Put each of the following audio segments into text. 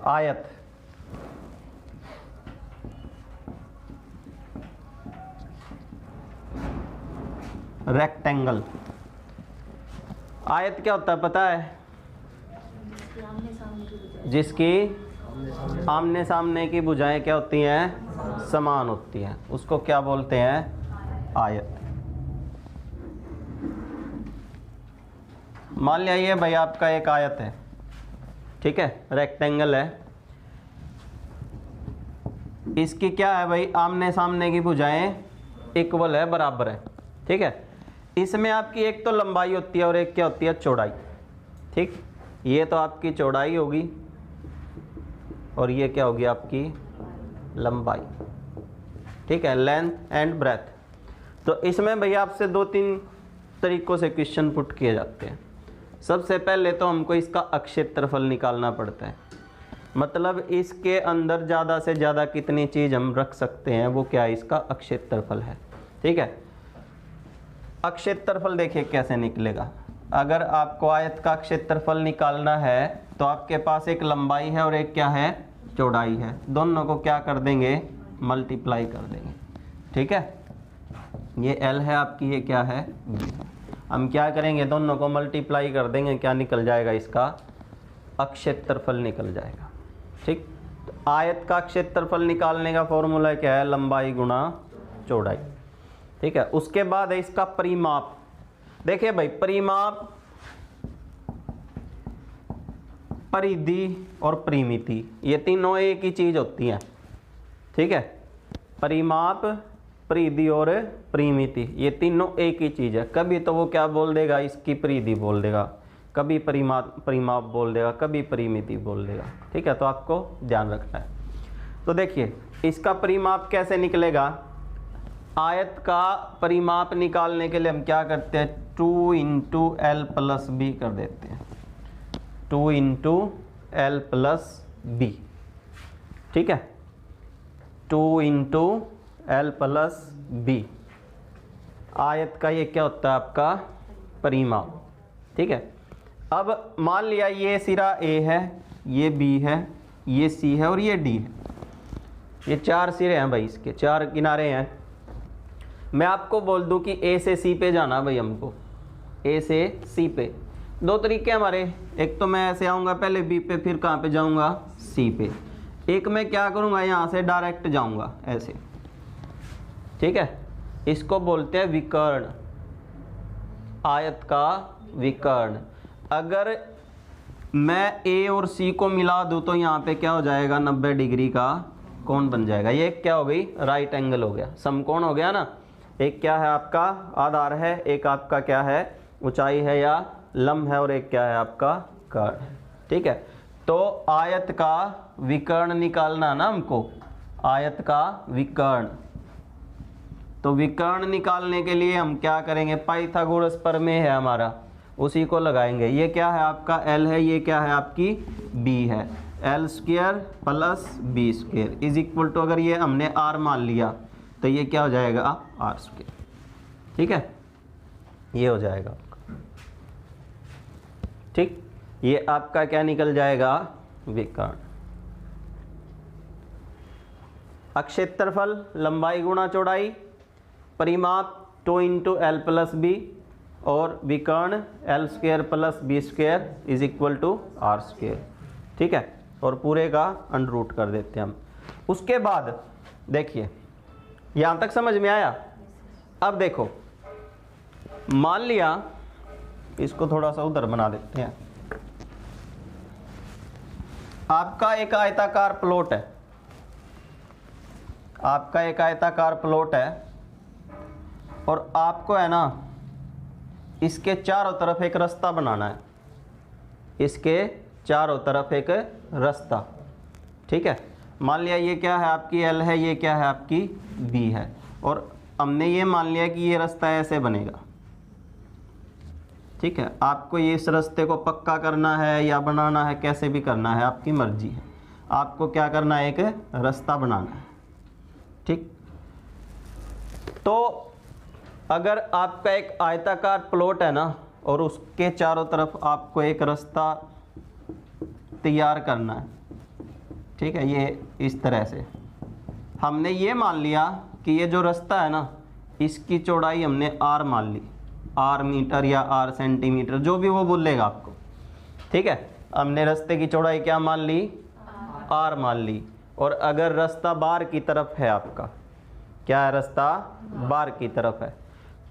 आयत, रेक्टेंगल। आयत क्या होता है पता है? जिसकी आमने सामने की भुजाएं क्या होती हैं? समान होती हैं, उसको क्या बोलते हैं? आयत। मान लिया ये भाई आपका एक आयत है, ठीक है, रेक्टेंगल है। इसकी क्या है भाई? आमने सामने की भुजाएं इक्वल है, बराबर है, ठीक है। इसमें आपकी एक तो लंबाई होती है और एक क्या होती है? चौड़ाई, ठीक। ये तो आपकी चौड़ाई होगी और ये क्या होगी? आपकी लंबाई, ठीक है, लेंथ एंड ब्रेथ। तो इसमें भैया आपसे 2-3 तरीकों से क्वेश्चन पुट किए जाते हैं। सबसे पहले तो हमको इसका अक्षेत्रफल निकालना पड़ता है, मतलब इसके अंदर ज़्यादा से ज़्यादा कितनी चीज़ हम रख सकते हैं, वो क्या है? इसका अक्षेत्रफल है, ठीक है। अक्षेत्रफल देखिए कैसे निकलेगा। अगर आपको आयत का क्षेत्रफल निकालना है तो आपके पास एक लंबाई है और एक क्या है? चौड़ाई है। दोनों को क्या कर देंगे? मल्टीप्लाई कर देंगे, ठीक है। ये L है आपकी, ये क्या है? B। हम क्या करेंगे? दोनों को मल्टीप्लाई कर देंगे, क्या निकल जाएगा? इसका अक्षेत्रफल निकल जाएगा, ठीक। तो आयत का क्षेत्रफल निकालने का फॉर्मूला क्या है? लंबाई गुणा चौड़ाई, ठीक है। उसके बाद है इसका परिमाप। देखिए भाई, परिमाप, परिधि और परिमिति, ये तीनों एक ही चीज होती हैं, ठीक है। परिमाप, परिधि और परिमिति, ये तीनों एक ही चीज है। कभी तो वो क्या बोल देगा? इसकी परिधि बोल देगा, कभी परिमाप बोल देगा, कभी परिमिति बोल देगा, ठीक है। तो आपको ध्यान रखना है। तो देखिए इसका परिमाप कैसे निकलेगा? आयत का परिमाप निकालने के लिए हम क्या करते हैं? 2 × L + B कर देते हैं, 2 × L + B, ठीक है। 2 × L + B आयत का ये क्या होता है? आपका परिमाप, ठीक है। अब मान लिया ये सिरा A है, ये B है, ये C है और ये D है। ये 4 सिरे हैं भाई, इसके 4 किनारे हैं। मैं आपको बोल दूं कि A से C पे जाना भाई, हमको A से C पे। 2 तरीके हमारे, एक तो मैं ऐसे आऊँगा पहले B पे, फिर कहाँ पे जाऊँगा? C पे। एक मैं क्या करूँगा? यहाँ से डायरेक्ट जाऊँगा ऐसे, ठीक है। इसको बोलते हैं विकर्ण, आयत का विकर्ण। अगर मैं A और C को मिला दूँ तो यहाँ पे क्या हो जाएगा? 90 डिग्री का कोण बन जाएगा। ये क्या हो गई? राइट एंगल हो गया, समकोण हो गया ना। एक क्या है? आपका आधार है, एक आपका क्या है? ऊंचाई है या लंब है, और एक क्या है? आपका कर्ण है, ठीक है। तो आयत का विकर्ण निकालना ना हमको, आयत का विकर्ण। तो विकर्ण निकालने के लिए हम क्या करेंगे? पाइथागोरस प्रमेय है हमारा, उसी को लगाएंगे। ये क्या है? आपका L है, ये क्या है? आपकी B है। L² + B² is equal to, अगर ये हमने R मान लिया तो ये क्या हो जाएगा? R², ठीक है। ये हो जाएगा आपका, ठीक। ये आपका क्या निकल जाएगा? विकर्ण। अक्षेत्रफल लंबाई गुणा चौड़ाई, परिमाप 2 × L + B और विकर्ण L² + B² is equal to R², ठीक है। और पूरे का √ कर देते हैं हम। उसके बाद देखिए यहाँ तक समझ में आया? अब देखो, मान लिया, इसको थोड़ा सा उधर बना देते हैं। आपका एक आयताकार प्लॉट है, आपका एक आयताकार प्लॉट है, और आपको है ना इसके चारों तरफ एक रास्ता बनाना है, इसके चारों तरफ एक रास्ता, ठीक है। मान लिया ये क्या है? आपकी L है, ये क्या है? आपकी B है, और हमने ये मान लिया कि ये रास्ता ऐसे बनेगा, ठीक है। आपको ये इस रास्ते को पक्का करना है या बनाना है, कैसे भी करना है, आपकी मर्जी है। आपको क्या करना है? एक रास्ता बनाना है, ठीक। तो अगर आपका एक आयताकार प्लॉट है ना, और उसके चारों तरफ आपको एक रास्ता तैयार करना है, ठीक है, ये इस तरह से हमने ये मान लिया कि ये जो रास्ता है ना, इसकी चौड़ाई हमने r मान ली, r मीटर या r सेंटीमीटर, जो भी वो बोलेगा आपको। ठीक है, हमने रास्ते की चौड़ाई क्या मान ली, r मान ली। और अगर रास्ता बाहर की तरफ है आपका, क्या है, रास्ता बाहर की तरफ है,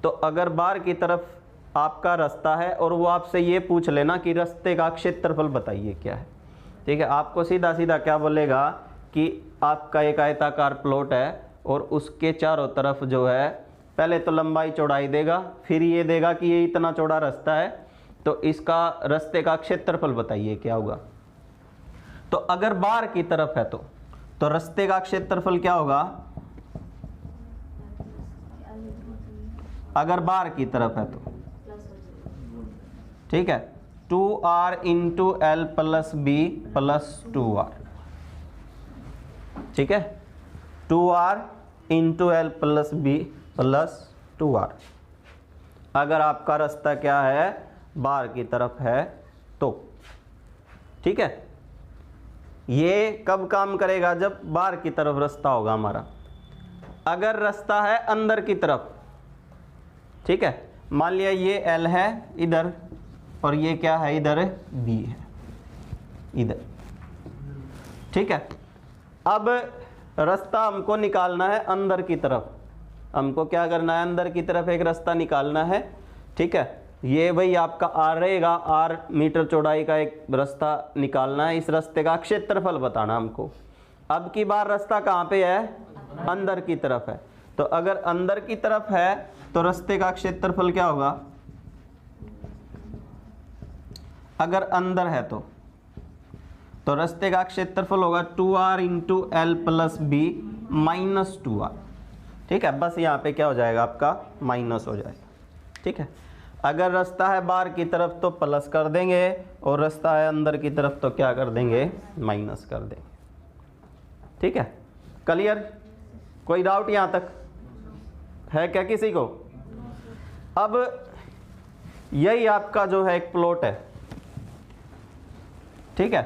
तो अगर बाहर की तरफ आपका रास्ता है और वो आपसे ये पूछ लेना कि रास्ते का क्षेत्रफल बताइए क्या है, ठीक है, आपको सीधा सीधा क्या बोलेगा कि आपका एक आयताकार प्लॉट है और उसके चारों तरफ जो है पहले तो लंबाई चौड़ाई देगा, फिर ये देगा कि ये इतना चौड़ा रास्ता है, तो इसका रास्ते का क्षेत्रफल बताइए क्या होगा। तो अगर बाहर की तरफ है तो रास्ते का क्षेत्रफल क्या होगा, अगर बाहर की तरफ है तो, ठीक है, 2r into L plus B plus 2r, ठीक है, 2r into L plus B plus 2r। अगर आपका रास्ता क्या है, बाहर की तरफ है तो, ठीक है, ये कब काम करेगा, जब बाहर की तरफ रास्ता होगा हमारा। अगर रास्ता है अंदर की तरफ, ठीक है, मान लिया ये L है इधर और ये क्या है इधर, B है इधर, ठीक है। अब रास्ता हमको निकालना है अंदर की तरफ, हमको क्या करना है, अंदर की तरफ एक रास्ता निकालना है, ठीक है। ये भाई आपका R रहेगा, R मीटर चौड़ाई का एक रास्ता निकालना है, इस रास्ते का क्षेत्रफल बताना हमको। अब की बार रास्ता कहाँ पे है, अंदर की तरफ है, तो अगर अंदर की तरफ है तो रास्ते का क्षेत्रफल क्या होगा, अगर अंदर है तो रास्ते का क्षेत्रफल होगा 2r into L plus B minus 2r, ठीक है। बस यहाँ पे क्या हो जाएगा, आपका माइनस हो जाएगा, ठीक है। अगर रास्ता है बाहर की तरफ तो प्लस कर देंगे और रास्ता है अंदर की तरफ तो क्या कर देंगे, माइनस कर देंगे, ठीक है। क्लियर, कोई डाउट यहाँ तक है क्या किसी को। अब यही आपका जो है एक प्लॉट है, ठीक है।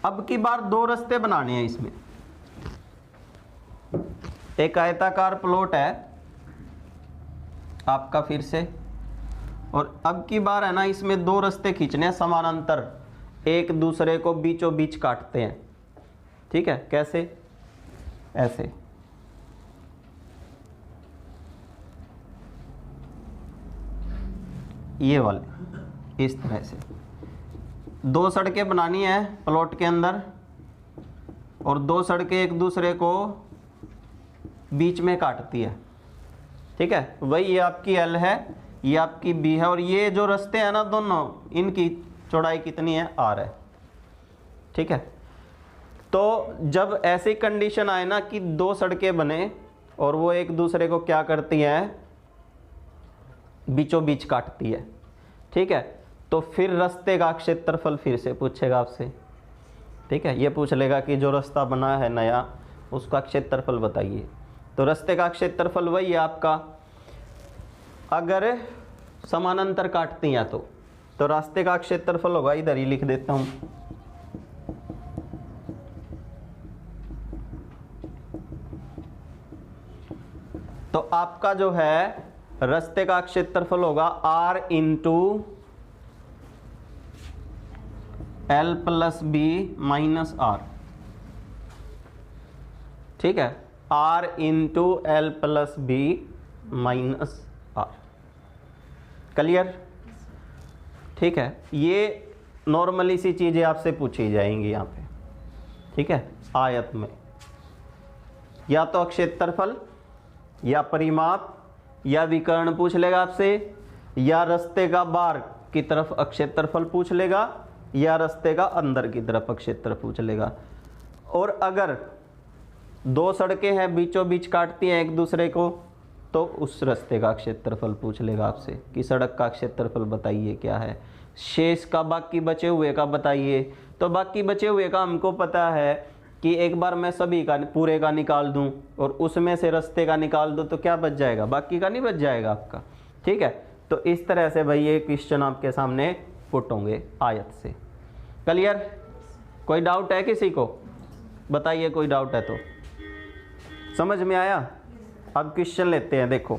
अब की बार दो रास्ते बनाने हैं इसमें, एक आयताकार प्लॉट है आपका फिर से, और अब की बार है ना इसमें दो रास्ते खींचने हैं समानांतर, एक दूसरे को बीचों बीच काटते हैं, ठीक है। कैसे, ऐसे, ये वाले इस तरह से दो सड़कें बनानी है प्लॉट के अंदर, और दो सड़कें एक दूसरे को बीच में काटती है, ठीक है। वही ये आपकी L है, ये आपकी B है, और ये जो रास्ते हैं ना दोनों, इनकी चौड़ाई कितनी है, R है, ठीक है। तो जब ऐसी कंडीशन आए ना कि दो सड़कें बने और वो एक दूसरे को क्या करती हैं, बीचों बीच काटती है, ठीक है, तो फिर रास्ते का क्षेत्रफल फिर से पूछेगा आपसे, ठीक है। ये पूछ लेगा कि जो रास्ता बना है नया उसका क्षेत्रफल बताइए। तो रास्ते का क्षेत्रफल वही है आपका, अगर समानांतर काटती हैं तो रास्ते का क्षेत्रफल होगा, इधर ही लिख देता हूं, तो आपका जो है रास्ते का क्षेत्रफल होगा R into L plus B minus R, ठीक है, R into L plus B minus R। Clear, ठीक है। ये नॉर्मली सी चीज़ें आपसे पूछी जाएंगी यहाँ पे, ठीक है। आयत में या तो क्षेत्रफल या परिमाप या विकर्ण पूछ लेगा आपसे, या रास्ते का बाहर की तरफ क्षेत्रफल पूछ लेगा, या रास्ते का अंदर की तरफ क्षेत्र पूछ लेगा। और अगर दो सड़कें हैं बीचों बीच काटती हैं एक दूसरे को, तो उस रास्ते का क्षेत्रफल पूछ लेगा आपसे कि सड़क का क्षेत्रफल बताइए क्या है। शेष का, बाकी बचे हुए का बताइए, तो बाकी बचे हुए का हमको पता है कि एक बार मैं सभी का पूरे का निकाल दूं और उसमें से रास्ते का निकाल दूं तो क्या बच जाएगा, बाकी का नहीं बच जाएगा आपका, ठीक है। तो इस तरह से भाई ये क्वेश्चन आपके सामने पुट होंगे आयत से। क्लियर, कोई डाउट है किसी को? बताइए, कोई डाउट है तो। समझ में आया? अब क्वेश्चन लेते हैं, देखो।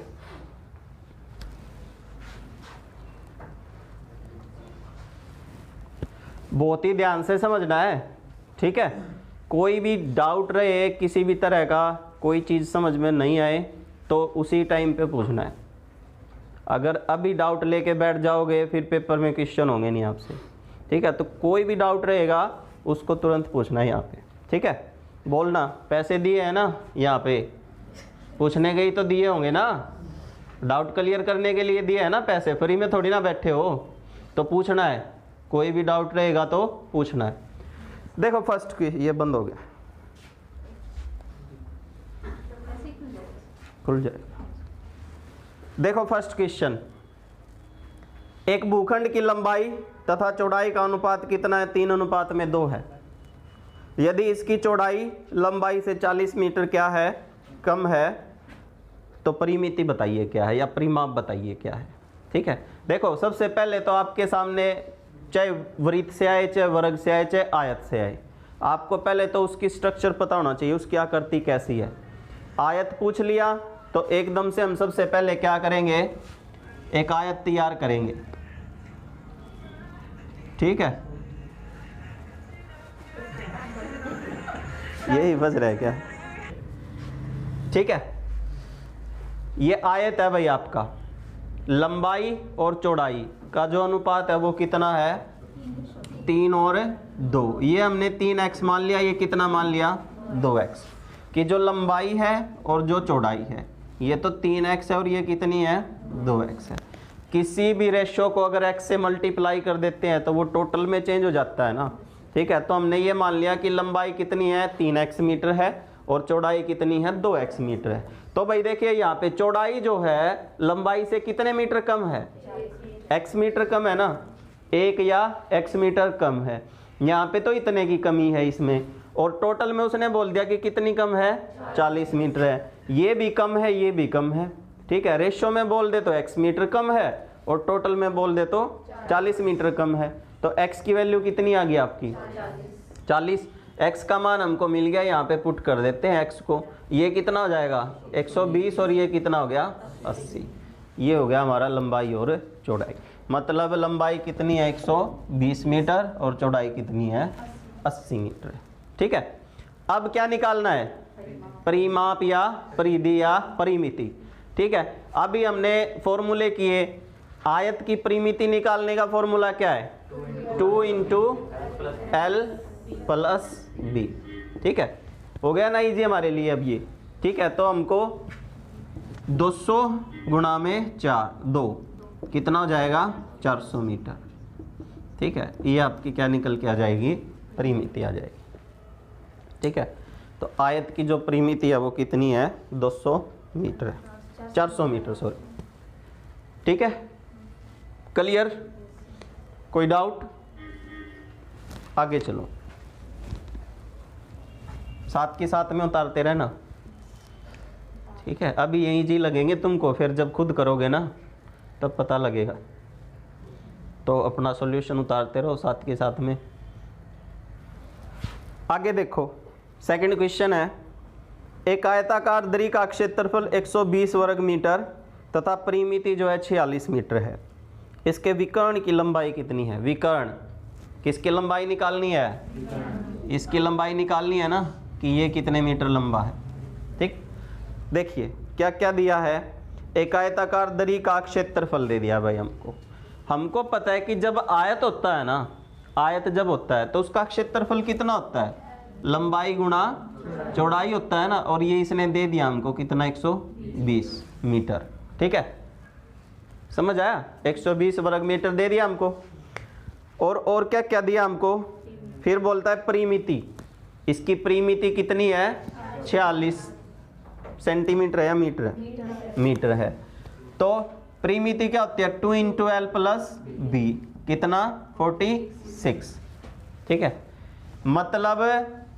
बहुत ही ध्यान से समझना है, ठीक है? कोई भी डाउट रहे किसी भी तरह का, कोई चीज़ समझ में नहीं आए तो उसी टाइम पे पूछना है। अगर अभी डाउट लेके बैठ जाओगे फिर पेपर में क्वेश्चन होंगे नहीं आपसे, ठीक है? तो कोई भी डाउट रहेगा उसको तुरंत पूछना है यहाँ पे, ठीक है? बोलना पैसे दिए हैं ना, यहाँ पे पूछने के ही तो दिए होंगे ना, डाउट क्लियर करने के लिए दिए है ना पैसे, फ्री में थोड़ी ना बैठे हो, तो पूछना है। कोई भी डाउट रहेगा तो पूछना है। देखो फर्स्ट की, ये बंद हो गया, खुल जाएगा। देखो फर्स्ट क्वेश्चन, एक भूखंड की लंबाई तथा चौड़ाई का अनुपात कितना है? 3:2 है। यदि इसकी चौड़ाई लंबाई से 40 मीटर क्या है, कम है, तो परिमिति बताइए क्या है, या परिमाप बताइए क्या है, ठीक है? देखो सबसे पहले तो आपके सामने चाहे वृत्त से आए, चाहे वर्ग से आए, चाहे आयत से आए, आपको पहले तो उसकी स्ट्रक्चर पता होना चाहिए, उसकी आकृति कैसी है। आयत पूछ लिया तो एकदम से हम सबसे पहले क्या करेंगे, एक आयत तैयार करेंगे, ठीक है? यही बज रहा है क्या? ठीक है, ये आयत है भाई आपका। लंबाई और चौड़ाई का जो अनुपात है वो कितना है? 3:2। ये हमने 3x मान लिया, ये कितना मान लिया? 2x। कि जो लंबाई है और जो चौड़ाई है, ये तो 3x है और ये कितनी है? 2x है। किसी भी रेशो को अगर x से मल्टीप्लाई कर देते हैं तो वो टोटल में चेंज हो जाता है ना, ठीक है? तो हमने ये मान लिया कि लंबाई कितनी है? 3x मीटर है और चौड़ाई कितनी है? 2x मीटर है। तो भाई देखिए यहाँ पे चौड़ाई जो है लंबाई से कितने मीटर कम है? x मीटर कम है ना, 1 या x मीटर कम है। यहाँ पे तो इतने की कमी है इसमें, और टोटल में उसने बोल दिया कि कितनी कम है? 40 मीटर है। ये भी कम है, ये भी कम है, ठीक है? रेशो में बोल दे तो x मीटर कम है और टोटल में बोल दे तो 40 मीटर कम है। तो x की वैल्यू कितनी आ गई आपकी? 40। x का मान हमको मिल गया, यहाँ पे पुट कर देते हैं x को। ये कितना हो जाएगा? 120, और ये कितना हो गया? 80। ये हो गया हमारा लंबाई और चौड़ाई। मतलब लंबाई कितनी है? 120 मीटर और चौड़ाई कितनी है? 80 मीटर, ठीक है? अब क्या निकालना है? परिमाप या परिधि या परिमिति, ठीक है? अभी हमने फॉर्मूले किए। आयत की परिमिति निकालने का फॉर्मूला क्या है? 2 × L + B, ठीक है? हो गया ना इजी हमारे लिए अब ये, ठीक है? तो हमको 200 × 4 2 कितना हो जाएगा? 400 मीटर, ठीक है? ये आपकी क्या निकल के आ जाएगी? परिमिति आ जाएगी, ठीक है? तो आयत की जो परिमिति है वो कितनी है? 200 मीटर है, 400 मीटर सॉरी, ठीक है? क्लियर? कोई डाउट? आगे चलो, साथ के साथ में उतारते रहना, ठीक है? अभी यही जी लगेंगे तुमको, फिर जब खुद करोगे ना तब पता लगेगा। तो अपना सॉल्यूशन उतारते रहो साथ के साथ में। आगे देखो, सेकंड क्वेश्चन है, एक आयताकार दरी का क्षेत्रफल 120 वर्ग मीटर तथा परिमिति जो है 46 मीटर है। इसके विकर्ण की लंबाई कितनी है? विकर्ण, किसकी लंबाई निकालनी है? इसकी लंबाई निकालनी है ना, कि ये कितने मीटर लंबा है, ठीक? देखिए क्या क्या दिया है। एक आयताकार दरी का क्षेत्रफल दे दिया भाई हमको। हमको पता है कि जब आयत होता है ना, आयत जब होता है तो उसका क्षेत्रफल कितना होता है? लंबाई गुणा चौड़ाई होता है ना, और ये इसने दे दिया हमको कितना? 120 मीटर, ठीक है? समझ आया? 120 वर्ग मीटर दे दिया हमको। और क्या क्या दिया हमको? फिर बोलता है परिमिति। इसकी परिमिति कितनी है? 46 सेंटीमीटर है या मीटर है? मीटर है। तो परिमिति क्या होती है? 2 × L + B, कितना? 46, ठीक है? मतलब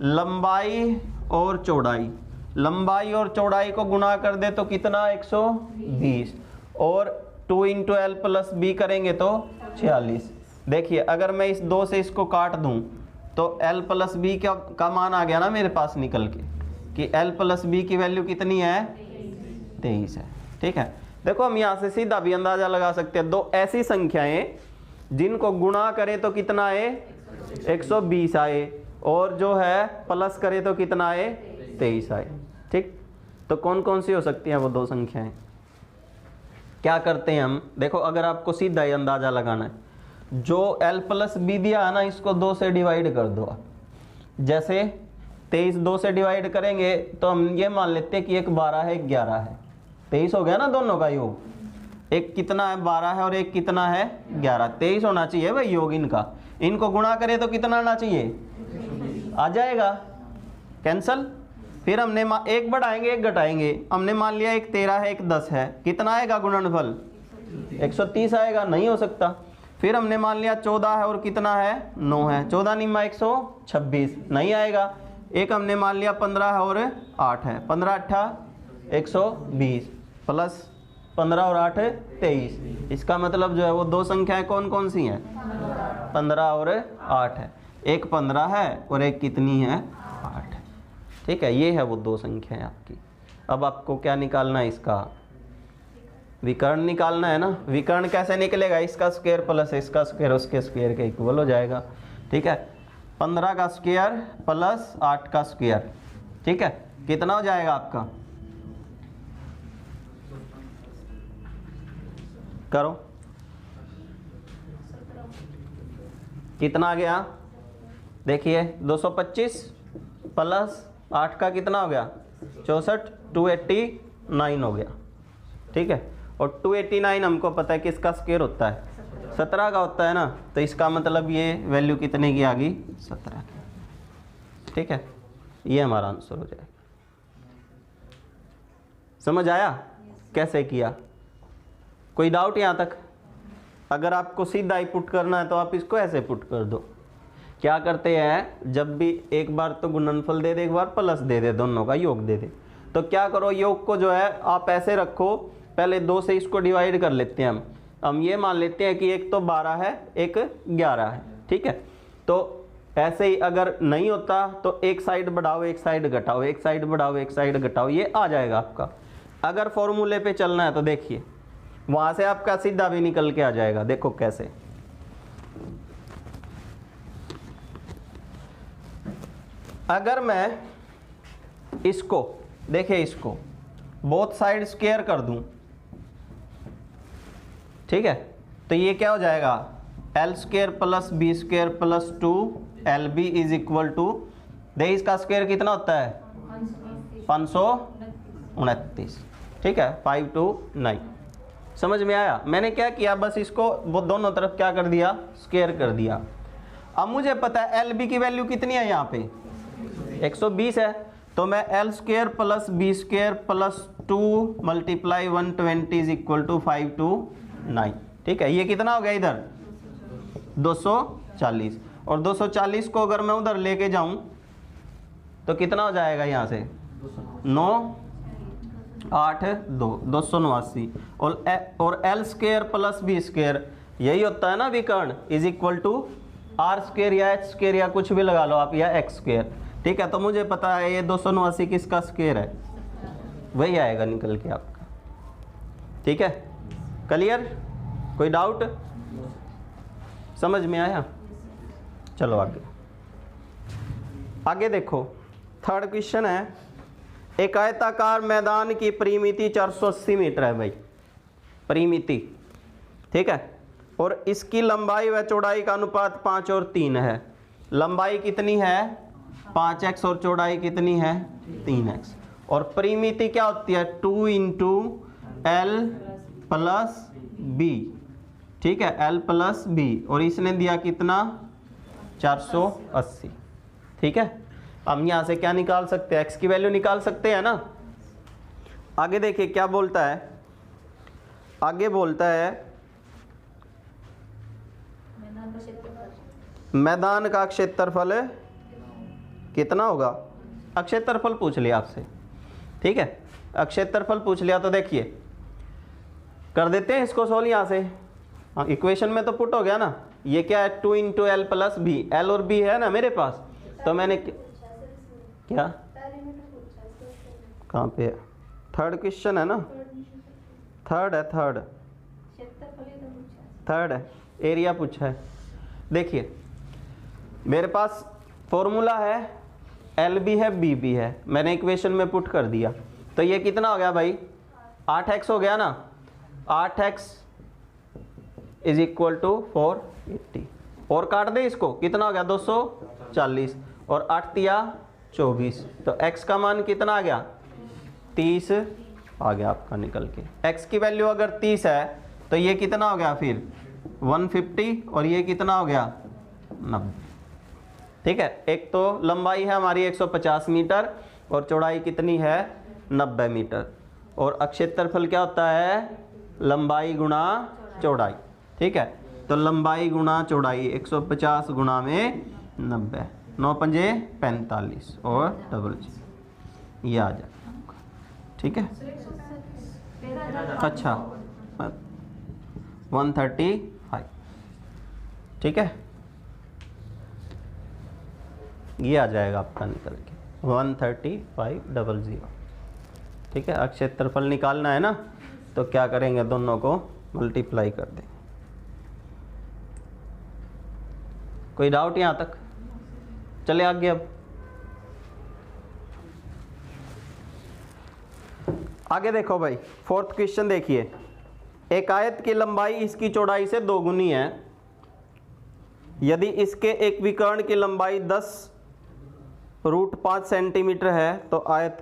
लंबाई और चौड़ाई, लंबाई और चौड़ाई को गुणा कर दे तो कितना? 120, और 2 × L + B करेंगे तो 46। देखिए अगर मैं इस 2 से इसको काट दूं तो l प्लस बी का मान आ गया ना मेरे पास निकल के कि l प्लस बी की वैल्यू कितनी है 23 है। ठीक है, देखो हम यहाँ से सीधा भी अंदाजा लगा सकते हैं, दो ऐसी संख्याएं जिनको गुणा करें तो कितना आए 120 आए, और जो है प्लस करें तो कितना आए 23 आए। ठीक, तो कौन कौन सी हो सकती हैं वो दो संख्याएं? क्या करते हैं हम, देखो अगर आपको सीधा ही अंदाजा लगाना है, जो l प्लस बी दिया है ना इसको 2 से डिवाइड कर दो आप। जैसे 23 2 से डिवाइड करेंगे तो हम ये मान लेते हैं कि एक 12 है एक 11 है, 23 हो गया ना दोनों का योग। एक कितना है 12 है और एक कितना है 11, 23 होना चाहिए भाई योग इनका। इनको गुणा करें तो कितना आना चाहिए, आ जाएगा, कैंसल। फिर हमने एक बढ़ाएंगे एक घटाएंगे, हमने मान लिया एक 13 है एक 10 है, कितना आएगा गुणनफल 130 आएगा, नहीं हो सकता। फिर हमने मान लिया 14 है और कितना है 9 है, 14 निम्मा 126, नहीं आएगा। एक हमने मान लिया 15 है और 8 है, 15 8 120 प्लस 15 और 8 23। इसका मतलब जो है वो दो संख्याएं कौन कौन सी हैं, 15 और 8 है। एक 15 है और एक कितनी है 8 है। ठीक है, ये है वो दो संख्याएं आपकी। अब आपको क्या निकालना है, इसका विकर्ण निकालना है ना। विकर्ण कैसे निकलेगा, इसका स्क्वायर प्लस इसका स्क्वायर उसके स्क्वायर के इक्वल हो जाएगा। ठीक है, 15 का स्क्वायर प्लस 8 का स्क्वायर, ठीक है, कितना हो जाएगा आपका, करो कितना आ गया, देखिए 225 प्लस 8 का कितना हो गया 64, 289 हो गया। ठीक है, और 289 हमको पता है किसका स्क्वायर होता है, 17 का होता है ना, तो इसका मतलब ये वैल्यू कितने की आ गई 17 की। ठीक है, ये हमारा आंसर हो जाएगा। समझ आया कैसे किया, कोई डाउट यहाँ तक? अगर आपको सीधा ही पुट करना है तो आप इसको ऐसे पुट कर दो। क्या करते हैं, जब भी एक बार तो गुणनफल दे दे, एक बार प्लस दे दे, दोनों का योग दे दे, तो क्या करो योग को जो है आप ऐसे रखो, पहले 2 से इसको डिवाइड कर लेते हैं हम ये मान लेते हैं कि एक तो 12 है एक 11 है। ठीक है, तो ऐसे ही अगर नहीं होता तो एक साइड बढ़ाओ एक साइड घटाओ, एक साइड बढ़ाओ एक साइड घटाओ, ये आ जाएगा आपका। अगर फॉर्मूले पे चलना है तो देखिए वहां से आपका सीधा भी निकल के आ जाएगा। देखो कैसे, अगर मैं इसको देखिए इसको बोथ साइड स्क्वायर कर दूं, ठीक है, तो ये क्या हो जाएगा L square plus B square plus 2 L B is equal to, देखिए इसका स्क्वायर कितना होता है 529। ठीक है, 529। समझ में आया? मैंने क्या किया, बस इसको वो दोनों तरफ क्या कर दिया स्क्वायर कर दिया। अब मुझे पता है एल बी की वैल्यू कितनी है, यहाँ पे 120 है, तो मैं L square plus B square plus 2 multiply 120 is equal to 529। ठीक है, ये कितना हो गया इधर 240, और 240 को अगर मैं उधर लेके जाऊं तो कितना हो जाएगा, यहाँ से 9 8 2 289, और L square plus B square यही होता है ना विकर्ण, is equal to R square या एच स्क्वायर या कुछ भी लगा लो आप, या एक्स स्क्वायर। ठीक है, तो मुझे पता है ये 289 किसका स्क्वायर है, वही आएगा निकल के आपका। ठीक है, क्लियर? कोई डाउट? समझ में आया? चलो आगे आगे देखो, थर्ड क्वेश्चन है, एक आयताकार मैदान की परिमिति 480 मीटर है भाई, परिमिति। ठीक है, और इसकी लंबाई व चौड़ाई का अनुपात 5 और 3 है। लंबाई कितनी है 5x और चौड़ाई कितनी है 3x, और परिमिति क्या होती है 2 इंटू एल प्लस बी। ठीक है, एल प्लस बी, और इसने दिया कितना 480। ठीक है, हम यहाँ से क्या निकाल सकते हैं, x की वैल्यू निकाल सकते हैं ना। आगे देखिए क्या बोलता है, आगे बोलता है मैदान का क्षेत्रफल कितना होगा, क्षेत्रफल पूछ लिया आपसे। ठीक है, क्षेत्रफल पूछ लिया, तो देखिए कर देते हैं इसको सोल्व यहाँ से। हाँ, इक्वेशन में तो पुट हो गया ना, ये क्या है 2 into L plus B, L और बी है ना मेरे पास, तो मैंने क्या कहाँ पे है, थर्ड क्वेश्चन है ना, थर्ड है, थर्ड है, एरिया पूछा है। देखिए मेरे पास फॉर्मूला है, एल बी है बी बी है, मैंने इक्वेशन में पुट कर दिया, तो ये कितना हो गया भाई 8x हो गया ना, 8x इज इक्वल टू 480, और काट दे इसको, कितना हो गया 240, और 8 तिया 24, तो x का मान कितना आ गया 30 आ गया आपका निकल के। x की वैल्यू अगर 30 है तो ये कितना हो गया फिर 150, और ये कितना हो गया 90। ठीक है, एक तो लंबाई है हमारी 150 मीटर और चौड़ाई कितनी है 90 मीटर, और अक्षेत्रफल क्या होता है लंबाई गुणा चौड़ाई। ठीक है, तो लंबाई गुणा चौड़ाई 150 गुणा में 90, 9 पंजे 45 और डबल जी ये आ जाएगा आपका। ठीक है, अच्छा 135, ठीक है, ये आ जाएगा आपका निकल के 13500। ठीक है, क्षेत्रफल निकालना है ना, तो क्या करेंगे दोनों को मल्टीप्लाई कर देंगे। कोई डाउट यहाँ तक? चले आगे। अब आगे देखो भाई, फोर्थ क्वेश्चन देखिए, एक आयत की लंबाई इसकी चौड़ाई से 2 गुनी है, यदि इसके एक विकर्ण की लंबाई 10√5 सेंटीमीटर है तो आयत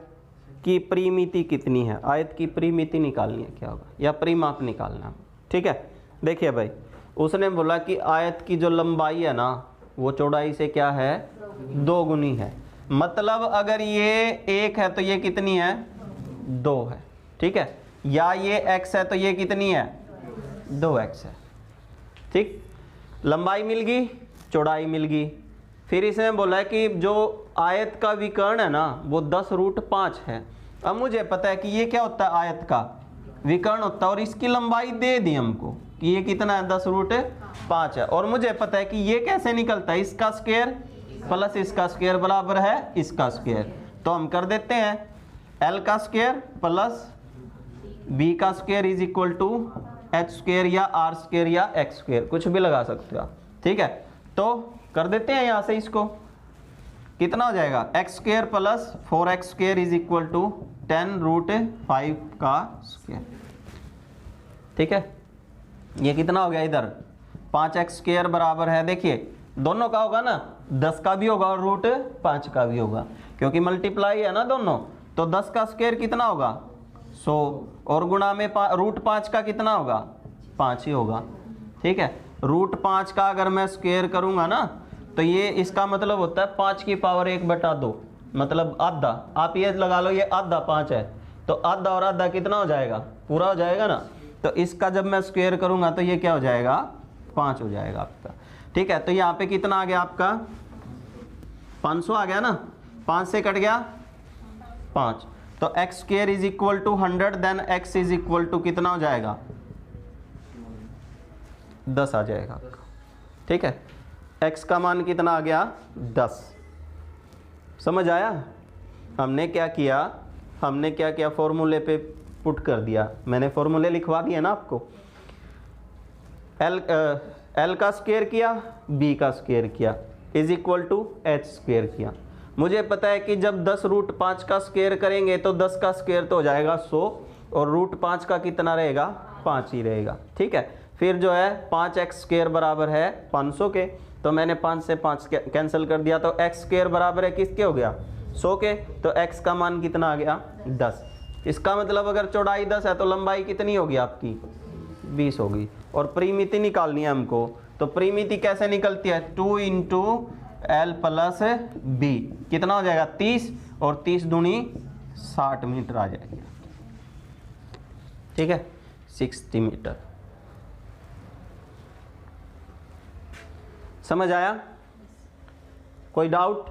की परिमिति कितनी है। आयत की परिमिति निकालनी है, क्या होगा, या परिमाप निकालना है। ठीक है, देखिए भाई उसने बोला कि आयत की जो लंबाई है ना वो चौड़ाई से क्या है 2 गुनी है, मतलब अगर ये 1 है तो ये कितनी है 2 है। ठीक है, या ये x है तो ये कितनी है 2x है। ठीक, लंबाई मिल गई, चौड़ाई मिल गई। फिर इसने बोला है कि जो आयत का विकर्ण है ना वो 10√5 है। अब मुझे पता है कि ये क्या होता है आयत का विकर्ण होता है, और इसकी लंबाई दे दी हमको कि ये कितना है 10√5 है, और मुझे पता है कि ये कैसे निकलता है, इसका स्क्वायर प्लस इसका स्क्वायर बराबर है इसका स्क्वायर। तो हम कर देते हैं l का स्क्वायर प्लस b का square is equal to h square या r स्क्वायर या x स्क्वायर, कुछ भी लगा सकते हो आप। ठीक है, तो कर देते हैं यहाँ से, इसको कितना हो जाएगा x square plus 4x square is equal to 10√5 का स्क्वायर। ठीक है, ये कितना हो गया इधर 5x स्क्वायर बराबर है, देखिए दोनों का होगा ना, 10 का भी होगा और √5 का भी होगा, क्योंकि मल्टीप्लाई है ना दोनों, तो 10 का स्क्वायर कितना होगा 100, और गुणा में √5 का कितना होगा 5 ही होगा। ठीक है, √5 का अगर मैं स्क्वायर करूंगा ना तो ये इसका मतलब होता है 5 की पावर 1/2, मतलब आधा। आप ये लगा लो ये आधा 5 है, तो आधा और आधा कितना हो जाएगा पूरा हो जाएगा ना, तो इसका जब मैं स्क्वायर करूंगा तो ये क्या हो जाएगा 5 हो जाएगा आपका। ठीक है, तो यहाँ पे कितना आ गया आपका 500 आ गया ना, 5 से कट गया 5, तो x square is equal to 100, then x is equal to कितना हो जाएगा 10 आ जाएगा आपका। ठीक है, x का मान कितना आ गया 10। समझ आया? हमने क्या किया फॉर्मूले पे पुट कर दिया, मैंने फॉर्मूले लिखवा दिया ना आपको। l का स्क्वायर किया, b का स्क्वायर किया is equal to h square किया। मुझे पता है कि जब 10√5 का स्क्वायर करेंगे तो 10 का स्क्वायर तो हो जाएगा 100, और √5 का कितना रहेगा 5 ही रहेगा। ठीक है, फिर जो है 5x स्क्वायर बराबर है 500 के, तो मैंने 5 से 5 कैंसिल कर दिया, तो x स्क्वायर बराबर है किसके हो गया 100 के, तो x का मान कितना आ गया 10। इसका मतलब अगर चौड़ाई 10 है तो लंबाई कितनी होगी आपकी 20 होगी, और परिमिति निकालनी है हमको। तो परिमिति कैसे निकलती है 2 इंटू एल प्लस बी, कितना हो जाएगा 30, और 30 दूनी 60 मीटर आ जाएगी। ठीक है, 60 मीटर। समझ आया? कोई डाउट?